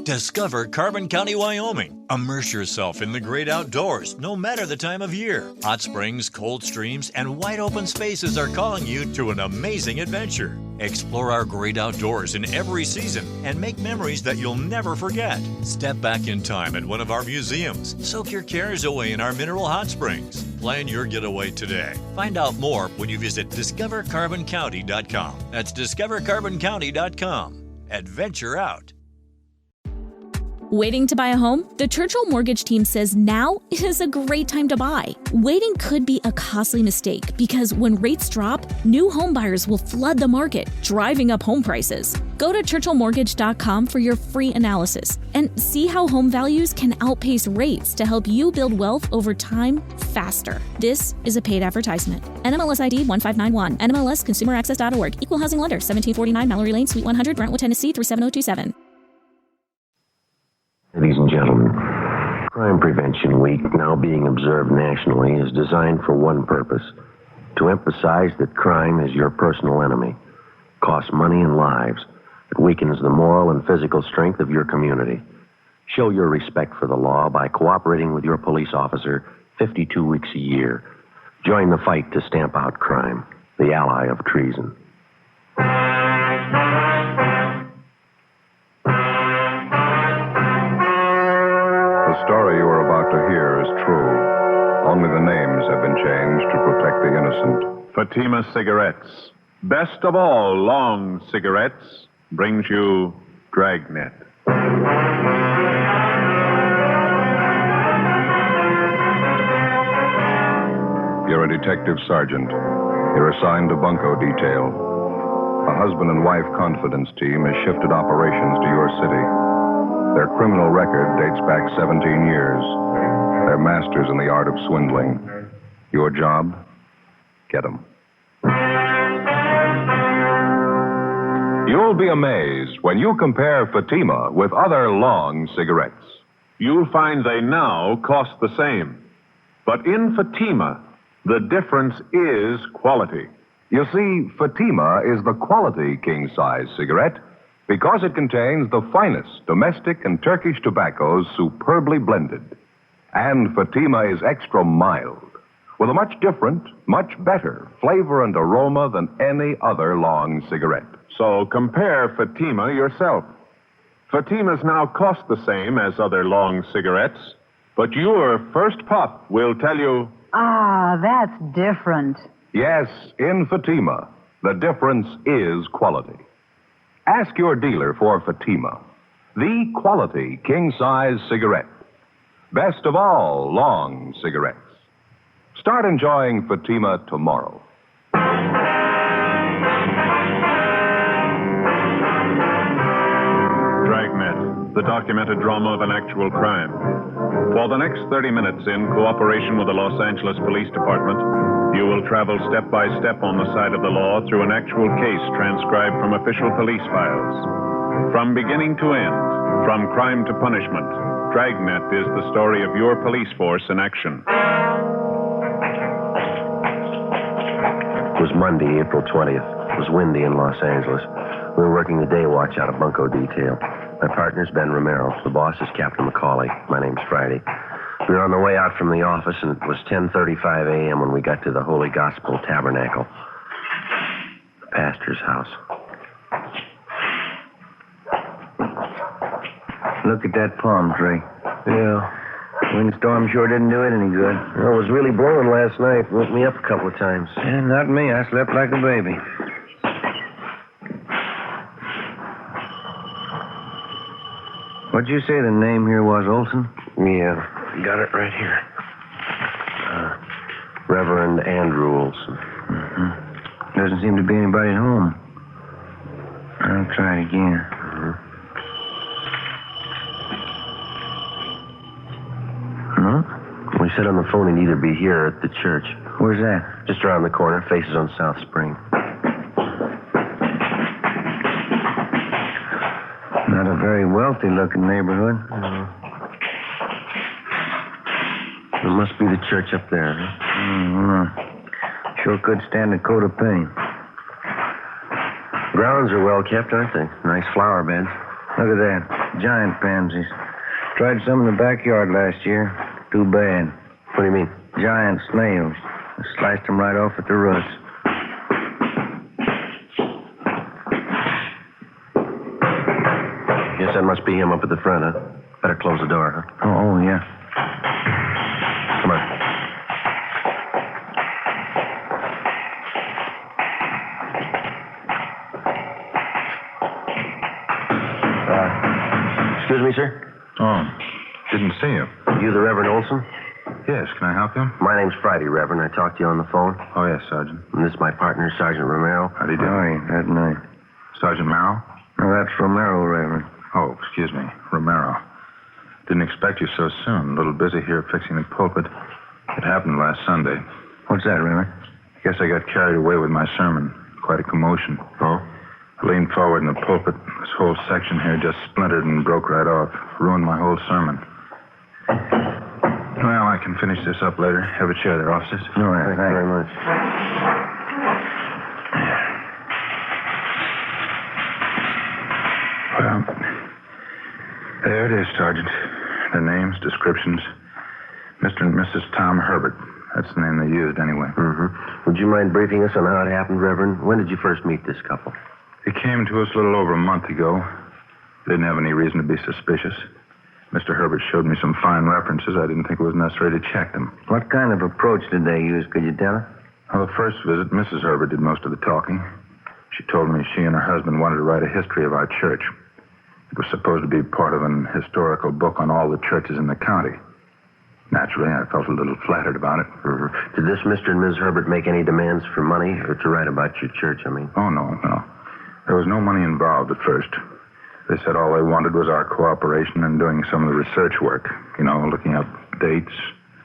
Discover Carbon County, Wyoming. Immerse yourself in the great outdoors, no matter the time of year. Hot springs, cold streams, and wide open spaces are calling you to an amazing adventure. Explore our great outdoors in every season and make memories that you'll never forget. Step back in time at one of our museums. Soak your cares away in our mineral hot springs. Plan your getaway today. Find out more when you visit discovercarboncounty.com. That's discovercarboncounty.com. Adventure out. Waiting to buy a home? The Churchill Mortgage team says now is a great time to buy. Waiting could be a costly mistake because when rates drop, new home buyers will flood the market, driving up home prices. Go to churchillmortgage.com for your free analysis and see how home values can outpace rates to help you build wealth over time faster. This is a paid advertisement. NMLS ID 1591. NMLSconsumeraccess.org. Equal Housing Lender. 1749 Mallory Lane, Suite 100, Brentwood, Tennessee 37027. Ladies and gentlemen, Crime Prevention Week, now being observed nationally, is designed for one purpose: to emphasize that crime is your personal enemy, costs money and lives, it weakens the moral and physical strength of your community. Show your respect for the law by cooperating with your police officer 52 weeks a year. Join the fight to stamp out crime, the ally of treason. The story you are about to hear is true. Only the names have been changed to protect the innocent. Fatima Cigarettes, best of all long cigarettes, brings you Dragnet. You're a detective sergeant. You're assigned to bunco detail. A husband and wife confidence team has shifted operations to your city. Their criminal record dates back 17 years. They're masters in the art of swindling. Your job? Get them. You'll be amazed when you compare Fatima with other long cigarettes. You'll find they now cost the same. But in Fatima, the difference is quality. You see, Fatima is the quality king-size cigarette because it contains the finest domestic and Turkish tobaccos superbly blended. And Fatima is extra mild, with a much different, much better flavor and aroma than any other long cigarette. So compare Fatima yourself. Fatimas now cost the same as other long cigarettes, but your first puff will tell you... Ah, that's different. Yes, in Fatima, the difference is quality. Ask your dealer for Fatima, the quality king-size cigarette. Best of all long cigarettes. Start enjoying Fatima tomorrow. Dragnet, the documented drama of an actual crime. For the next 30 minutes, in cooperation with the Los Angeles Police Department, you will travel step by step on the side of the law through an actual case transcribed from official police files. From beginning to end, from crime to punishment, Dragnet is the story of your police force in action. It was Monday, April 20th. It was windy in Los Angeles. We were working the day watch out of bunco detail. My partner's Ben Romero. The boss is Captain McCauley. My name's Friday. We were on the way out from the office, and it was 10:35 a.m. when we got to the Holy Gospel Tabernacle, the pastor's house. Look at that palm tree. Yeah. Windstorm sure didn't do it any good. Well, it was really blowing last night. Woke me up a couple of times. Yeah, not me. I slept like a baby. What'd you say the name here was, Olson? Yeah, got it right here. Reverend Andrew Olson. Mm-hmm. Doesn't seem to be anybody at home. I'll try it again. Mm-hmm. Huh? We said on the phone he'd either be here or at the church. Where's that? Just around the corner, faces on South Spring. Not a very wealthy-looking neighborhood. It must be the church up there, huh? Mm-hmm. Sure could stand a coat of paint. Grounds are well kept, aren't they? Nice flower beds. Look at that. Giant pansies. Tried some in the backyard last year. Too bad. What do you mean? Giant snails. I sliced them right off at the roots. Guess that must be him up at the front, huh? Better close the door, huh? Oh, yeah. Come on. Excuse me, sir? Oh, didn't see you. You the Reverend Olson? Yes, can I help you? My name's Friday, Reverend. I talked to you on the phone. Oh, yes, Sergeant. And this is my partner, Sergeant Romero. How do you do? Sorry, that night. Sergeant Merrill? No, that's Romero, Reverend. Oh, excuse me, Romero. Didn't expect you so soon. A little busy here fixing the pulpit. It happened last Sunday. What's that, Reverend? I guess I got carried away with my sermon. Quite a commotion. Oh? I leaned forward in the pulpit. This whole section here just splintered and broke right off. Ruined my whole sermon. Well, I can finish this up later. Have a chair there, officers. No, Thank you very much. Well, there it is, Sergeant. The names, descriptions. Mr. and Mrs. Tom Herbert. That's the name they used, anyway. Mm-hmm. Would you mind briefing us on how it happened, Reverend? When did you first meet this couple? They came to us a little over a month ago. Didn't have any reason to be suspicious. Mr. Herbert showed me some fine references. I didn't think it was necessary to check them. What kind of approach did they use? Could you tell us? Well, the first visit, Mrs. Herbert did most of the talking. She told me she and her husband wanted to write a history of our church. It was supposed to be part of an historical book on all the churches in the county. Naturally, I felt a little flattered about it. Mm-hmm. Did this Mr. and Ms. Herbert make any demands for money or to write about your church, I mean? Oh, no. There was no money involved at first. They said all they wanted was our cooperation in doing some of the research work. You know, looking up dates,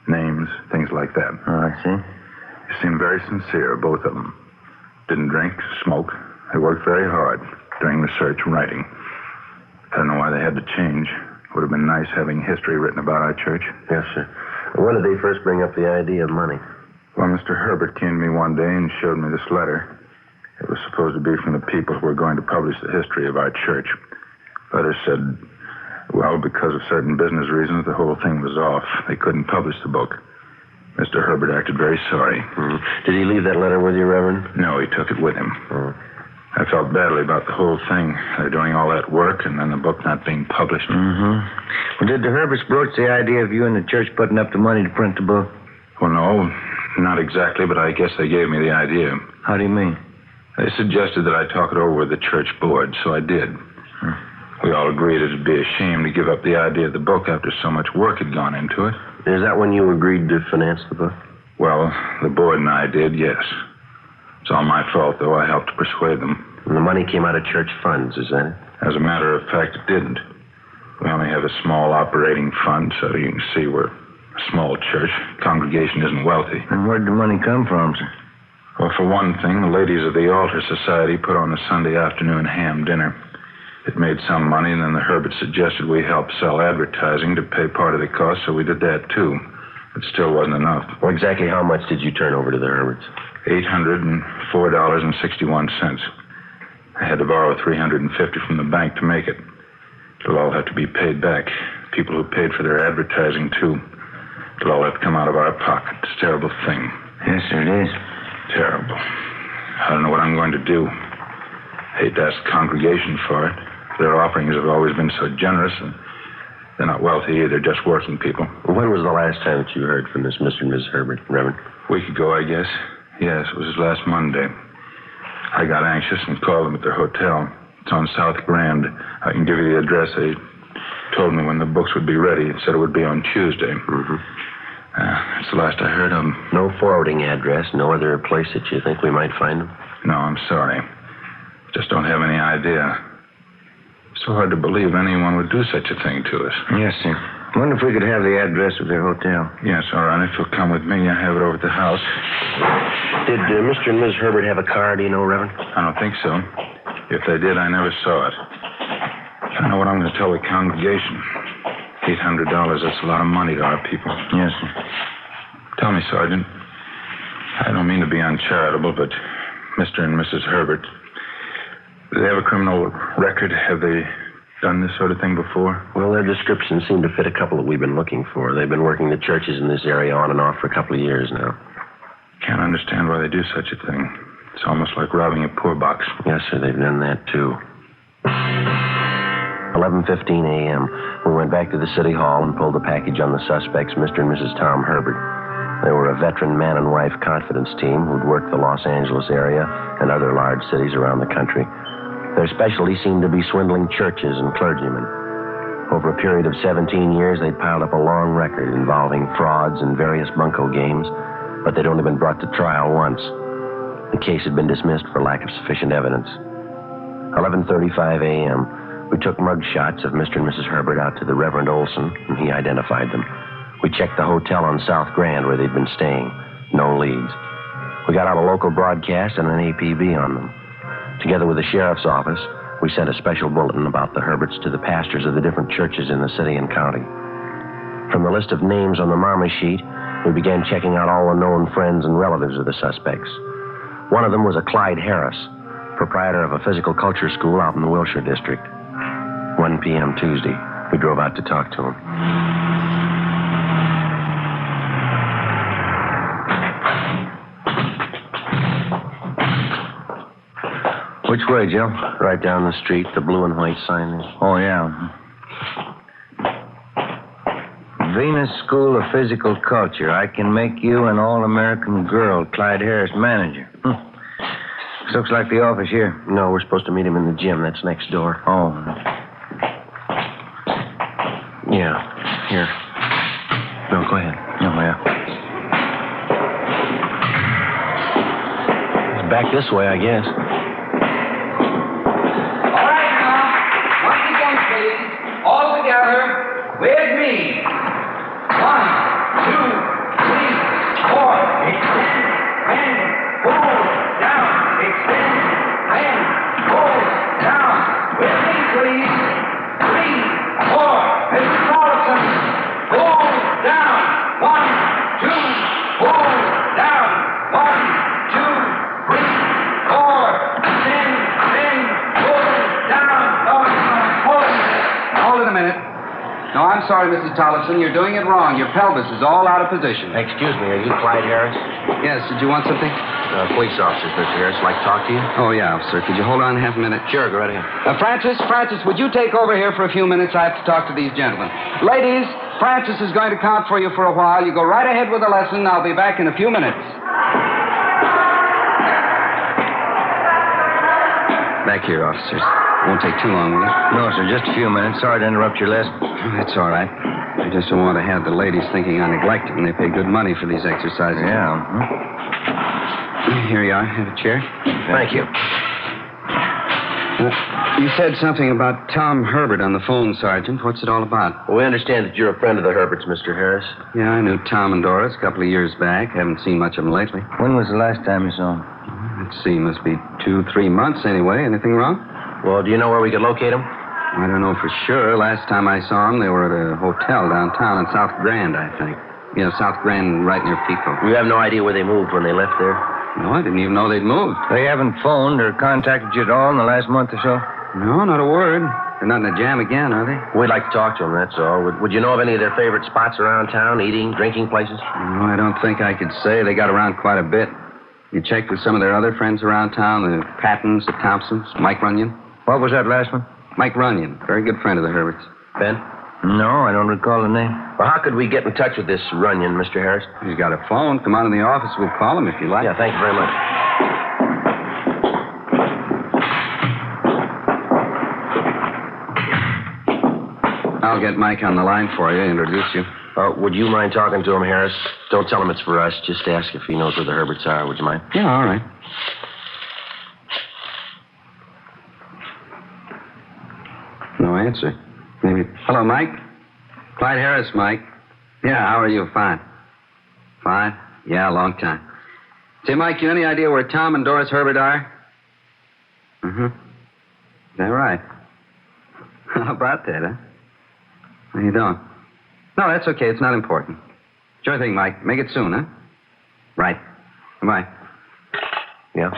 names, things like that. Oh, I see. They seemed very sincere, both of them. Didn't drink, smoke. They worked very hard during research and writing. I don't know why they had to change. It would have been nice having history written about our church. Yes, sir. When did they first bring up the idea of money? Well, Mr. Herbert came to me one day and showed me this letter. It was supposed to be from the people who were going to publish the history of our church. The letter said, well, because of certain business reasons, the whole thing was off. They couldn't publish the book. Mr. Herbert acted very sorry. Mm-hmm. Did he leave that letter with you, Reverend? No, he took it with him. Mm-hmm. I felt badly about the whole thing. They're doing all that work and then the book not being published. Mm-hmm. Well, did the Herberts broach the idea of you and the church putting up the money to print the book? Well, no, not exactly, but I guess they gave me the idea. How do you mean? They suggested that I talk it over with the church board, so I did. We all agreed it'd be a shame to give up the idea of the book after so much work had gone into it. Is that when you agreed to finance the book? Well, the board and I did, yes. It's all my fault, though. I helped persuade them. And the money came out of church funds, is that it? As a matter of fact, it didn't. We only have a small operating fund, so you can see we're a small church. Congregation isn't wealthy. And where'd the money come from, sir? Well, for one thing, the ladies of the Altar Society put on a Sunday afternoon ham dinner. It made some money, and then the Herberts suggested we help sell advertising to pay part of the cost, so we did that, too. It still wasn't enough. Well, exactly how much did you turn over to the Herberts? $804.61. I had to borrow $350 from the bank to make it. It'll all have to be paid back. People who paid for their advertising, too. It'll all have to come out of our pocket. It's a terrible thing. Yes, sir, it is. Terrible. I don't know what I'm going to do. I hate to ask the congregation for it. Their offerings have always been so generous, and they're not wealthy either, just working people. When was the last time that you heard from this Mr. and Mrs. Herbert, Reverend? A week ago, I guess. Yes, it was last Monday. I got anxious and called them at their hotel. It's on South Grand. I can give you the address. They told me when the books would be ready. It said it would be on Tuesday. Mm-hmm. That's the last I heard of them. No forwarding address, no other place that you think we might find them? No, I'm sorry. Just don't have any idea. It's so hard to believe anyone would do such a thing to us. Yes, sir. I wonder if we could have the address of their hotel. Yes, all right. If you'll come with me, I have it over at the house. Did Mr. and Mrs. Herbert have a car, do you know, Reverend? I don't think so. If they did, I never saw it. I don't know what I'm going to tell the congregation. $800, that's a lot of money to our people. Yes, sir. Tell me, Sergeant. I don't mean to be uncharitable, but Mr. and Mrs. Herbert, do they have a criminal record? Have they done this sort of thing before? Well, their descriptions seem to fit a couple that we've been looking for. They've been working the churches in this area on and off for a couple of years now. Can't understand why they do such a thing. It's almost like robbing a poor box. Yes, sir, they've done that, too. 11:15 a.m., we went back to the city hall and pulled the package on the suspects, Mr. and Mrs. Tom Herbert. They were a veteran man and wife confidence team who'd worked the Los Angeles area and other large cities around the country. Their specialty seemed to be swindling churches and clergymen. Over a period of 17 years, they'd piled up a long record involving frauds and various bunco games, but they'd only been brought to trial once. The case had been dismissed for lack of sufficient evidence. 11:35 a.m., we took mug shots of Mr. and Mrs. Herbert out to the Reverend Olson, and he identified them. We checked the hotel on South Grand where they'd been staying. No leads. We got out a local broadcast and an APB on them. Together with the sheriff's office, we sent a special bulletin about the Herberts to the pastors of the different churches in the city and county. From the list of names on the mama sheet, we began checking out all the known friends and relatives of the suspects. One of them was a Clyde Harris, proprietor of a physical culture school out in the Wilshire district. 1 p.m. Tuesday, we drove out to talk to him. Which way, Joe? Right down the street, the blue and white sign there. Oh, yeah. Venus School of Physical Culture. I can make you an all-American girl, Clyde Harris, manager. This looks like the office here. No, we're supposed to meet him in the gym. That's next door. Oh. Yeah, here. No, go ahead. Oh, yeah. It's back this way, I guess. All right, now. Once again, please. All together. With me. 1, 2, 3, 4. Extend, bend, pull, down. Extend, bend, pull, down. With me, please. 3, 4. Mrs. Robertson. Pull, down. 1, 2. Pull, down. 1, 2, 3, 4. Extend, bend, pull, down. Hold it a minute. No, I'm sorry, Mrs. Tollefson. You're doing it wrong. Your pelvis is all out of position. Excuse me, are you Clyde Harris? Yes, did you want something? Police officer, Mr. Harris. Like to talk to you? Oh, yeah, officer. Could you hold on half a minute? Sure, go right ahead. Francis, would you take over here for a few minutes? I have to talk to these gentlemen. Ladies, Francis is going to count for you for a while. You go right ahead with the lesson. I'll be back in a few minutes. Back here, officers. Won't take too long, will it? No, sir, just a few minutes. Sorry to interrupt your lesson. That's all right. I just don't want to have the ladies thinking I neglect them. They pay good money for these exercises. Yeah. Here you are. Have a chair. Thank you. You said something about Tom Herbert on the phone, Sergeant. What's it all about? Well, we understand that you're a friend of the Herberts, Mr. Harris. Yeah, I knew Tom and Doris a couple of years back. Haven't seen much of them lately. When was the last time you saw him? Let's see. Must be 2-3 months anyway. Anything wrong? Well, do you know where we could locate him? I don't know for sure. Last time I saw them, they were at a hotel downtown in South Grand, I think. Yeah, South Grand right near Pico. We have no idea where they moved when they left there. No, I didn't even know they'd moved. They haven't phoned or contacted you at all in the last month or so? No, not a word. They're not in a jam again, are they? We'd like to talk to them, that's all. Would you know of any of their favorite spots around town, eating, drinking places? No, I don't think I could say. They got around quite a bit. You checked with some of their other friends around town, the Pattons, the Thompsons, Mike Runyon? What was that last one? Mike Runyon. Very good friend of the Herberts. Ben? No, I don't recall the name. Well, how could we get in touch with this Runyon, Mr. Harris? He's got a phone. Come on in the office. We'll call him if you like. Yeah, thank you very much. I'll get Mike on the line for you, introduce you. Would you mind talking to him, Harris? Don't tell him it's for us. Just ask if he knows where the Herberts are. Would you mind? Yeah, all right. No answer. Maybe. Hello, Mike. Clyde Harris, Mike. Yeah, how are you? Fine. Fine? Yeah, a long time. Say, Mike, you any idea where Tom and Doris Herbert are? Mm-hmm. Is that right? How about that, huh? How you doing? No, that's okay. It's not important. Sure thing, Mike. Make it soon, huh? Right. Goodbye. Yeah?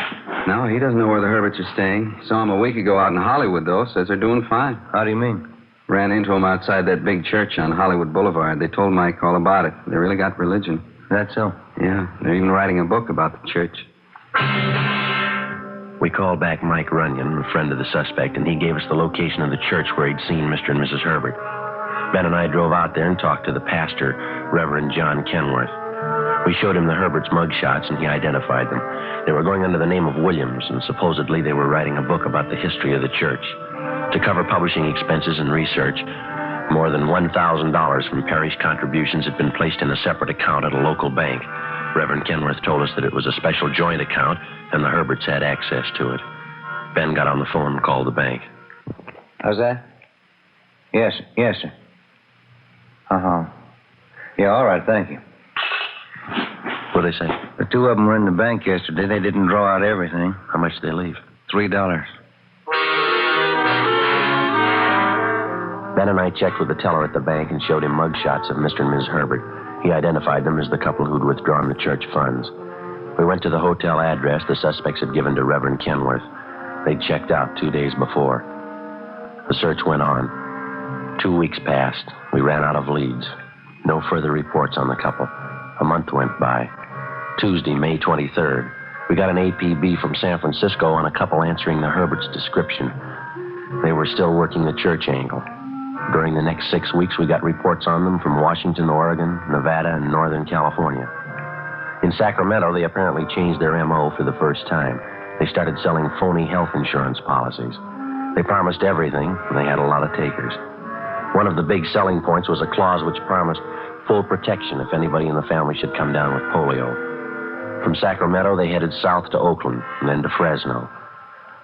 No, he doesn't know where the Herberts are staying. Saw him a week ago out in Hollywood, though. Says they're doing fine. How do you mean? Ran into him outside that big church on Hollywood Boulevard. They told Mike all about it. They really got religion. That's so. Yeah, they're even writing a book about the church. We called back Mike Runyon, a friend of the suspect, and he gave us the location of the church where he'd seen Mr. and Mrs. Herbert. Ben and I drove out there and talked to the pastor, Reverend John Kenworth. We showed him the Herberts' mugshots, and he identified them. They were going under the name of Williams, and supposedly they were writing a book about the history of the church. To cover publishing expenses and research, more than $1,000 from parish contributions had been placed in a separate account at a local bank. Reverend Kenworth told us that it was a special joint account, and the Herberts had access to it. Ben got on the phone and called the bank. How's that? Yes, sir. Uh-huh. Yeah, all right, thank you. What'd they say? The two of them were in the bank yesterday. They didn't draw out everything. How much did they leave? $3. Ben and I checked with the teller at the bank and showed him mugshots of Mr. and Ms. Herbert. He identified them as the couple who'd withdrawn the church funds. We went to the hotel address the suspects had given to Reverend Kenworth. They'd checked out 2 days before. The search went on. 2 weeks passed. We ran out of leads. No further reports on the couple. A month went by. Tuesday, May 23rd, we got an APB from San Francisco on a couple answering the Herberts' description. They were still working the church angle. During the next 6 weeks, we got reports on them from Washington, Oregon, Nevada, and Northern California. In Sacramento, they apparently changed their M.O. for the first time. They started selling phony health insurance policies. They promised everything, and they had a lot of takers. One of the big selling points was a clause which promised full protection if anybody in the family should come down with polio. From Sacramento, they headed south to Oakland and then to Fresno.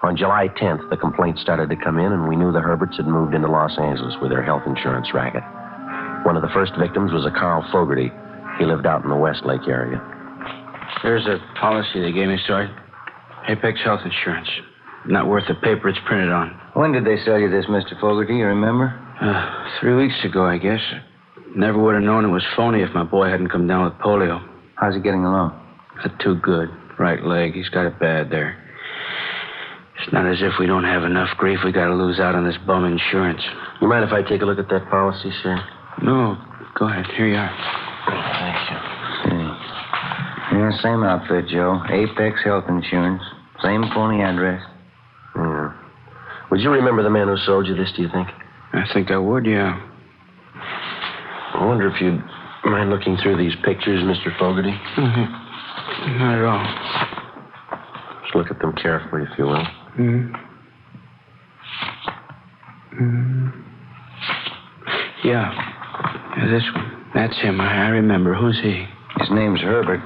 On July 10th, the complaints started to come in, and we knew the Herberts had moved into Los Angeles with their health insurance racket. One of the first victims was a Carl Fogarty. He lived out in the Westlake area. There's a policy they gave me, Sergeant. Apex Health Insurance. Not worth the paper it's printed on. When did they sell you this, Mr. Fogarty? You remember? 3 weeks ago, I guess. Never would have known it was phony if my boy hadn't come down with polio. How's he getting along? Not too good. Right leg. He's got it bad there. It's not as if we don't have enough grief. We got to lose out on this bum insurance. You mind if I take a look at that policy, sir? No. Go ahead. Here you are. Thank you. Yeah, same outfit, Joe. Apex Health Insurance. Same phony address. Yeah. Would you remember the man who sold you this, do you think? I think I would, yeah. I wonder if you'd mind looking through these pictures, Mr. Fogarty? Mm-hmm. Not at all. Just look at them carefully, if you will. Mm-hmm. Mm-hmm. Yeah, this one. That's him. I remember. Who's he? His name's Herbert.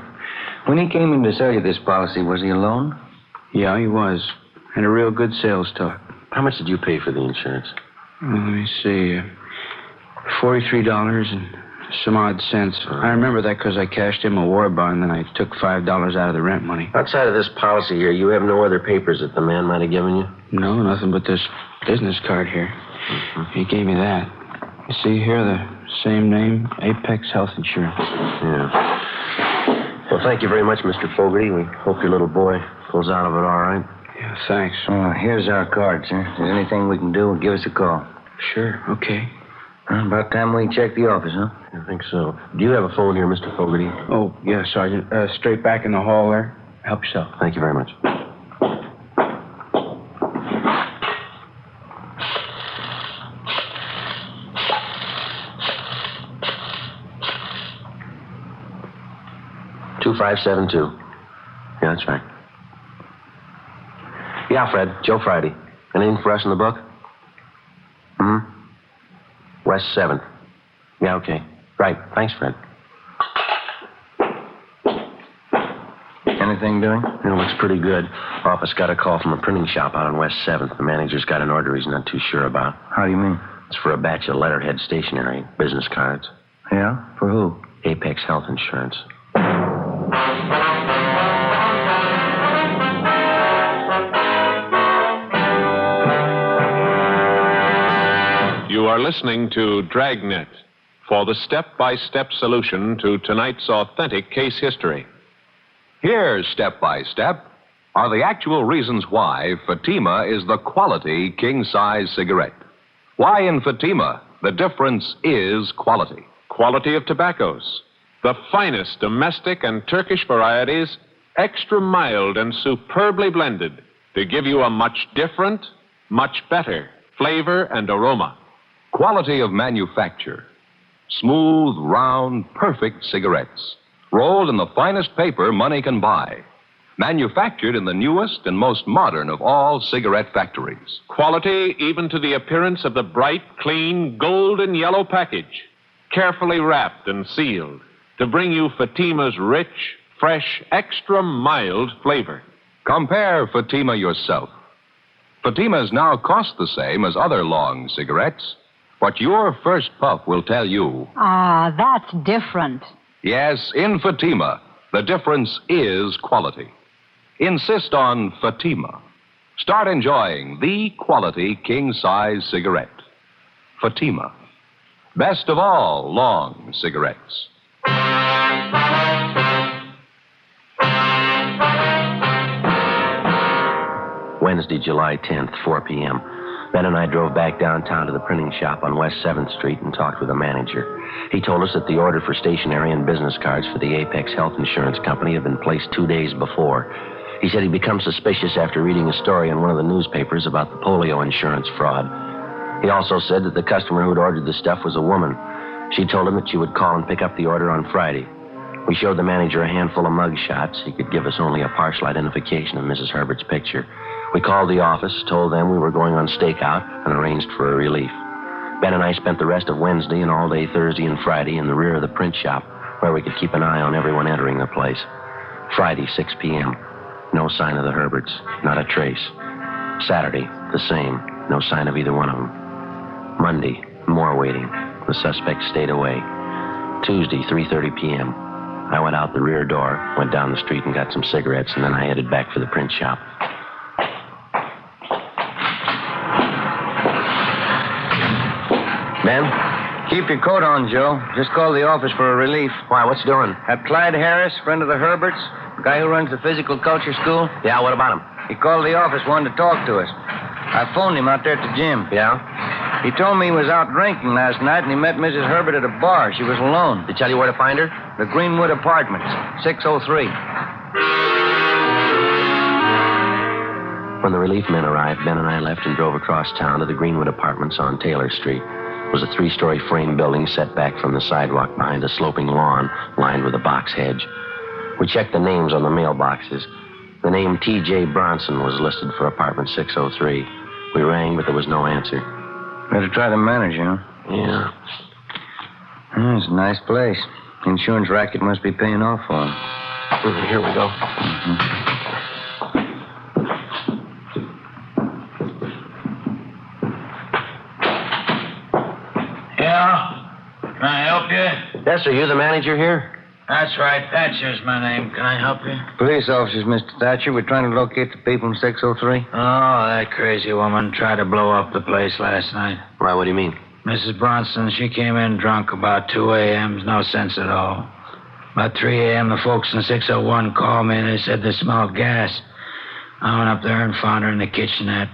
When he came in to sell you this policy, was he alone? Yeah, he was. Had a real good sales talk. How much did you pay for the insurance? Well, let me see. $43 and some odd cents. I remember that because I cashed in a war bond, and then I took $5 out of the rent money. Outside of this policy here, you have no other papers that the man might have given you? No, nothing but this business card here. Mm-hmm. He gave me that. You see here, the same name, Apex Health Insurance. Yeah. Well, thank you very much, Mr. Fogarty. We hope your little boy pulls out of it all right. Yeah, thanks. Here's our card, sir. If there's anything we can do, give us a call. Sure, okay. About time we check the office, huh? I think so. Do you have a phone here, Mr. Fogarty? Oh, yeah, Sergeant. Straight back in the hall there. Help yourself. Thank you very much. $2572. Yeah, that's right. Yeah, Fred. Joe Friday. Anything for us in the book? West 7th. Yeah, okay. Right. Thanks, Fred. Anything doing? It looks pretty good. Office got a call from a printing shop out on West 7th. The manager's got an order he's not too sure about. How do you mean? It's for a batch of letterhead stationery, business cards. Yeah? For who? Apex Health Insurance. You are listening to Dragnet for the step-by-step solution to tonight's authentic case history. Here's Step by Step, are the actual reasons why Fatima is the quality king-size cigarette. Why in Fatima the difference is quality. Quality of tobaccos. The finest domestic and Turkish varieties, extra mild and superbly blended to give you a much different, much better flavor and aroma. Quality of manufacture. Smooth, round, perfect cigarettes. Rolled in the finest paper money can buy. Manufactured in the newest and most modern of all cigarette factories. Quality even to the appearance of the bright, clean, golden yellow package. Carefully wrapped and sealed to bring you Fatima's rich, fresh, extra mild flavor. Compare Fatima yourself. Fatimas now cost the same as other long cigarettes, but your first puff will tell you. Ah, that's different. Yes, in Fatima, the difference is quality. Insist on Fatima. Start enjoying the quality king-size cigarette. Fatima. Best of all long cigarettes. Wednesday, July 10th, 4 p.m. Ben and I drove back downtown to the printing shop on West 7th Street and talked with the manager. He told us that the order for stationery and business cards for the Apex Health Insurance Company had been placed 2 days before. He said he'd become suspicious after reading a story in one of the newspapers about the polio insurance fraud. He also said that the customer who'd ordered the stuff was a woman. She told him that she would call and pick up the order on Friday. We showed the manager a handful of mug shots. He could give us only a partial identification of Mrs. Herbert's picture. We called the office, told them we were going on stakeout, and arranged for a relief. Ben and I spent the rest of Wednesday and all day Thursday and Friday in the rear of the print shop, where we could keep an eye on everyone entering the place. Friday, 6 p.m. No sign of the Herberts. Not a trace. Saturday, the same. No sign of either one of them. Monday, more waiting. The suspect stayed away. Tuesday, 3:30 p.m. I went out the rear door, went down the street and got some cigarettes, and then I headed back for the print shop. Ben, keep your coat on, Joe. Just call the office for a relief. Why, what's doing? That Clyde Harris, friend of the Herberts, guy who runs the physical culture school. Yeah, what about him? He called the office, wanted to talk to us. I phoned him out there at the gym. Yeah? He told me he was out drinking last night, and he met Mrs. Herbert at a bar. She was alone. Did he tell you where to find her? The Greenwood Apartments, 603. When the relief men arrived, Ben and I left and drove across town to the Greenwood Apartments on Taylor Street. It was a 3-story frame building set back from the sidewalk behind a sloping lawn lined with a box hedge. We checked the names on the mailboxes. The name T.J. Bronson was listed for apartment 603. We rang, but there was no answer. Better try the manager, huh? Yeah. It's a nice place. The insurance racket must be paying off for him. Here we go. Yeah? Can I help you? Yes, sir. You the manager here? That's right. Thatcher's my name. Can I help you? Police officers, Mr. Thatcher. We're trying to locate the people in 603. Oh, that crazy woman tried to blow up the place last night. Why, what do you mean? Mrs. Bronson, she came in drunk about 2 a.m. No sense at all. About 3 a.m., the folks in 601 called me and they said they smelled gas. I went up there and found her in the kitchenette.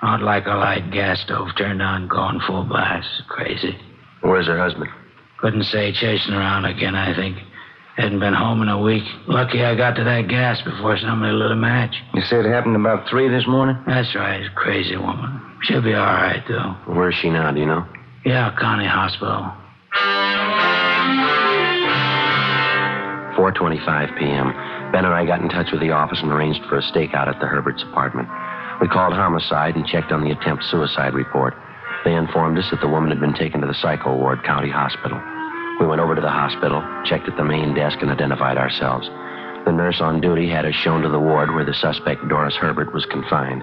Out like a light gas stove turned on, going full blast. Crazy. Where's her husband? Couldn't say, chasing around again, I think. Hadn't been home in a week. Lucky I got to that gas before somebody lit a match. You said it happened about 3 this morning? That's right. Crazy woman. She'll be all right, though. Where's she now, do you know? Yeah, County Hospital. 4:25 p.m. Ben and I got in touch with the office and arranged for a stakeout at the Herberts' apartment. We called homicide and checked on the attempt suicide report. They informed us that the woman had been taken to the psycho ward, County Hospital. We went over to the hospital, checked at the main desk, and identified ourselves. The nurse on duty had us shown to the ward where the suspect, Doris Herbert, was confined.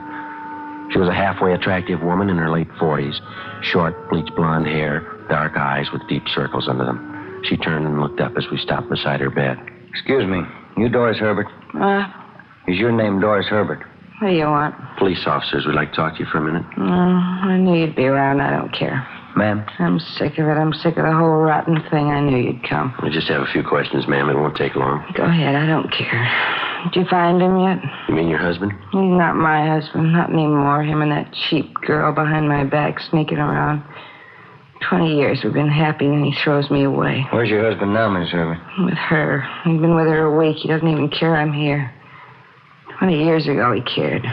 She was a halfway attractive woman in her late 40s. Short, bleach blonde hair, dark eyes with deep circles under them. She turned and looked up as we stopped beside her bed. Excuse me. You Doris Herbert? Is your name Doris Herbert? What do you want? Police officers, we'd like to talk to you for a minute. I knew you'd be around. I don't care. Ma'am? I'm sick of it. I'm sick of the whole rotten thing. I knew you'd come. We just have a few questions, ma'am. It won't take long. Go ahead. I don't care. Did you find him yet? You mean your husband? He's not my husband. Not anymore. Him and that cheap girl behind my back sneaking around. 20 years we've been happy, and he throws me away. Where's your husband now, Miss Herbert? With her. He's been with her a week. He doesn't even care I'm here. 20 years ago, he cared.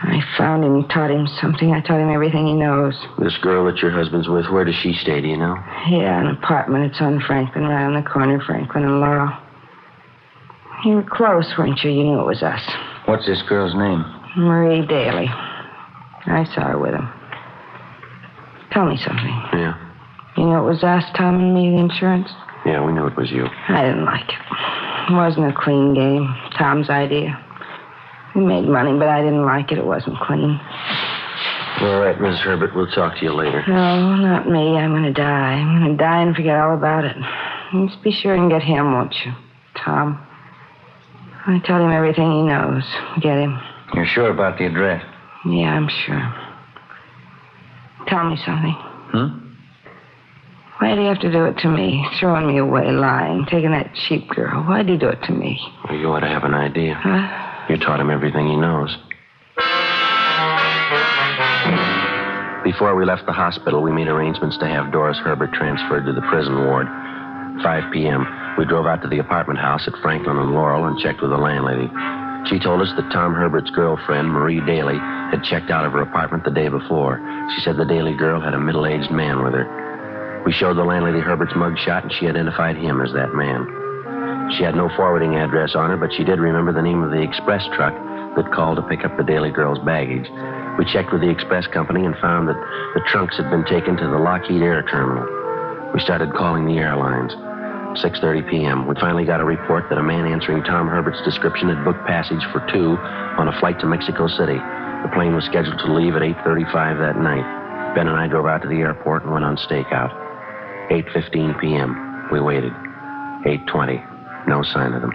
I found him and taught him something. I taught him everything he knows. This girl that your husband's with, where does she stay, do you know? Yeah, an apartment. It's on Franklin, right on the corner of Franklin and Laurel. You were close, weren't you? You knew it was us. What's this girl's name? Marie Daly. I saw her with him. Tell me something. Yeah. You know it was us, Tom and me, the insurance? Yeah, we knew it was you. I didn't like it. It wasn't a clean game. Tom's idea. We made money, but I didn't like it. It wasn't clean. All right, Miss Herbert, we'll talk to you later. No, not me. I'm going to die. I'm going to die and forget all about it. You just be sure and get him, won't you, Tom? I tell him everything he knows. Get him. You're sure about the address? Yeah, I'm sure. Tell me something. Why do you have to do it to me? Throwing me away, lying, taking that cheap girl. Why'd you do it to me? Well, you ought to have an idea. Huh? You taught him everything he knows. Before we left the hospital, we made arrangements to have Doris Herbert transferred to the prison ward. 5 p.m., we drove out to the apartment house at Franklin and Laurel and checked with the landlady. She told us that Tom Herbert's girlfriend, Marie Daly, had checked out of her apartment the day before. She said the Daly girl had a middle-aged man with her. We showed the landlady Herbert's mugshot, and she identified him as that man. She had no forwarding address on her, but she did remember the name of the express truck that called to pick up the Daly girl's baggage. We checked with the express company and found that the trunks had been taken to the Lockheed Air Terminal. We started calling the airlines. 6:30 p.m. We finally got a report that a man answering Tom Herbert's description had booked passage for two on a flight to Mexico City. The plane was scheduled to leave at 8:35 that night. Ben and I drove out to the airport and went on stakeout. 8:15 p.m. We waited. 8:20. No sign of them.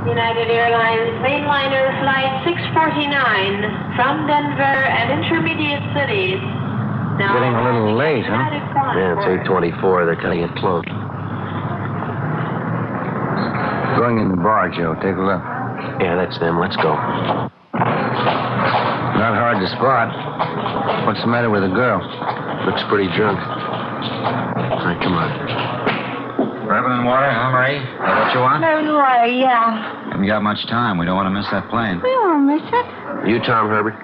United Airlines mainliner flight 649 from Denver and intermediate cities. Now Getting a little late, huh? Yeah, it's 8:24. They're cutting it close. Going in the bar, Joe. Take a look. Yeah, that's them. Let's go. Not hard to spot. What's the matter with the girl? Looks pretty drunk. All right, come on. Bourbon and water, huh, Marie? Is that what you want? Bourbon water, yeah. Haven't got much time. We don't want to miss that plane. We won't miss it. You, Tom Herbert?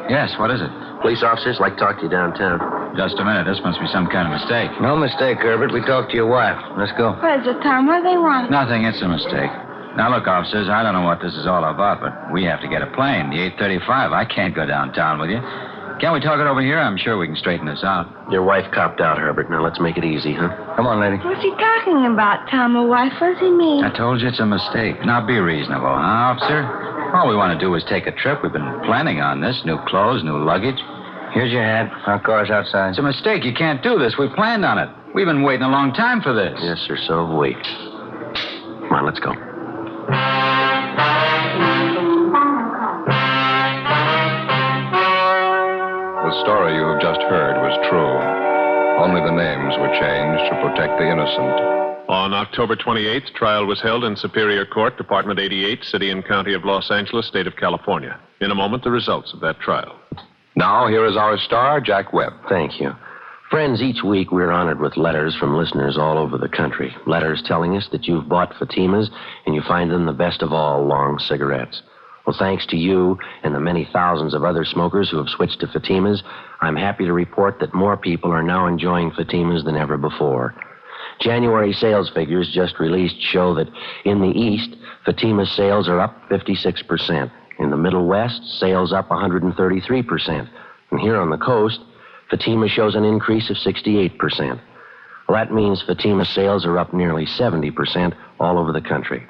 Yes, what is it? Police officers like to talk to you downtown. Just a minute. This must be some kind of mistake. No mistake, Herbert. We talked to your wife. Let's go. What is it, Tom? What do they want? Nothing. It's a mistake. Now, look, officers, I don't know what this is all about, but we have to get a plane, the 8:35. I can't go downtown with you. Can't we talk it over here? I'm sure we can straighten this out. Your wife copped out, Herbert. Now, let's make it easy, huh? Come on, lady. What's he talking about, Tom? A wife? What does he mean? I told you it's a mistake. Now, be reasonable, huh, officer? All we want to do is take a trip. We've been planning on this. New clothes, new luggage. Here's your hat. Our car's outside. It's a mistake. You can't do this. We planned on it. We've been waiting a long time for this. Yes, sir, so have we. Come on, let's go. The story you have just heard was true. Only the names were changed to protect the innocent. On October 28th, trial was held in Superior Court, Department 88, City and County of Los Angeles, State of California. In a moment, the results of that trial. Now, here is our star, Jack Webb. Thank you. Friends, each week we're honored with letters from listeners all over the country. Letters telling us that you've bought Fatimas and you find them the best of all long cigarettes. Well, thanks to you and the many thousands of other smokers who have switched to Fatimas, I'm happy to report that more people are now enjoying Fatimas than ever before. January sales figures just released show that in the East, Fatima sales are up 56%. In the Middle West, sales up 133%. And here on the coast, Fatima shows an increase of 68%. Well, that means Fatima sales are up nearly 70% all over the country.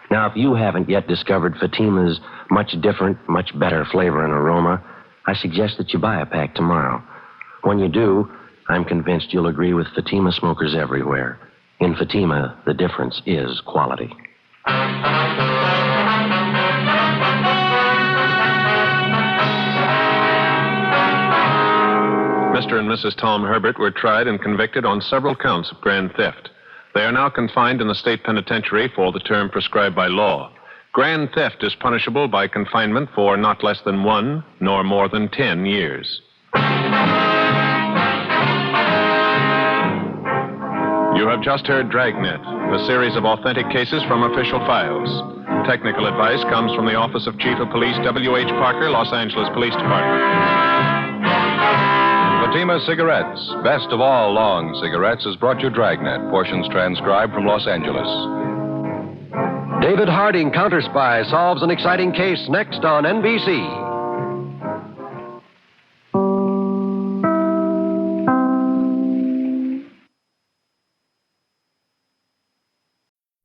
Now, if you haven't yet discovered Fatima's much different, much better flavor and aroma, I suggest that you buy a pack tomorrow. When you do, I'm convinced you'll agree with Fatima smokers everywhere. In Fatima, the difference is quality. Mr. and Mrs. Tom Herbert were tried and convicted on several counts of grand theft. They are now confined in the state penitentiary for the term prescribed by law. Grand theft is punishable by confinement for not less than 1 nor more than 10 years. You have just heard Dragnet, a series of authentic cases from official files. Technical advice comes from the Office of Chief of Police W.H. Parker, Los Angeles Police Department. Fatima Cigarettes, best of all long cigarettes, has brought you Dragnet, portions transcribed from Los Angeles. David Harding, Counter Spy, solves an exciting case next on NBC.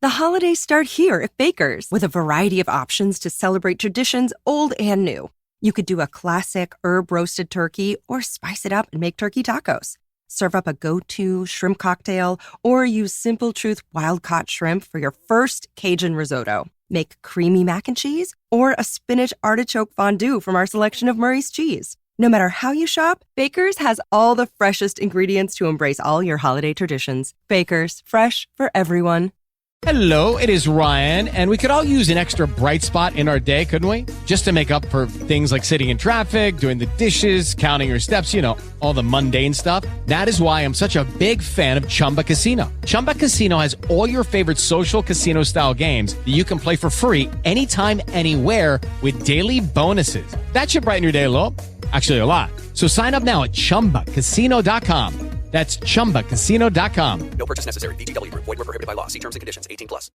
The holidays start here at Baker's with a variety of options to celebrate traditions old and new. You could do a classic herb-roasted turkey or spice it up and make turkey tacos. Serve up a go-to shrimp cocktail or use Simple Truth wild-caught shrimp for your first Cajun risotto. Make creamy mac and cheese or a spinach artichoke fondue from our selection of Murray's cheese. No matter how you shop, Baker's has all the freshest ingredients to embrace all your holiday traditions. Baker's, fresh for everyone. Hello, it is Ryan, and we could all use an extra bright spot in our day, couldn't we? Just to make up for things like sitting in traffic, doing the dishes, counting your steps, all the mundane stuff. That is why I'm such a big fan of Chumba Casino. Chumba Casino has all your favorite social casino-style games that you can play for free anytime, anywhere with daily bonuses. That should brighten your day a little. Actually, a lot. So sign up now at ChumbaCasino.com. That's ChumbaCasino.com. No purchase necessary. VGW Group. Void where prohibited by law. See terms and conditions. 18+.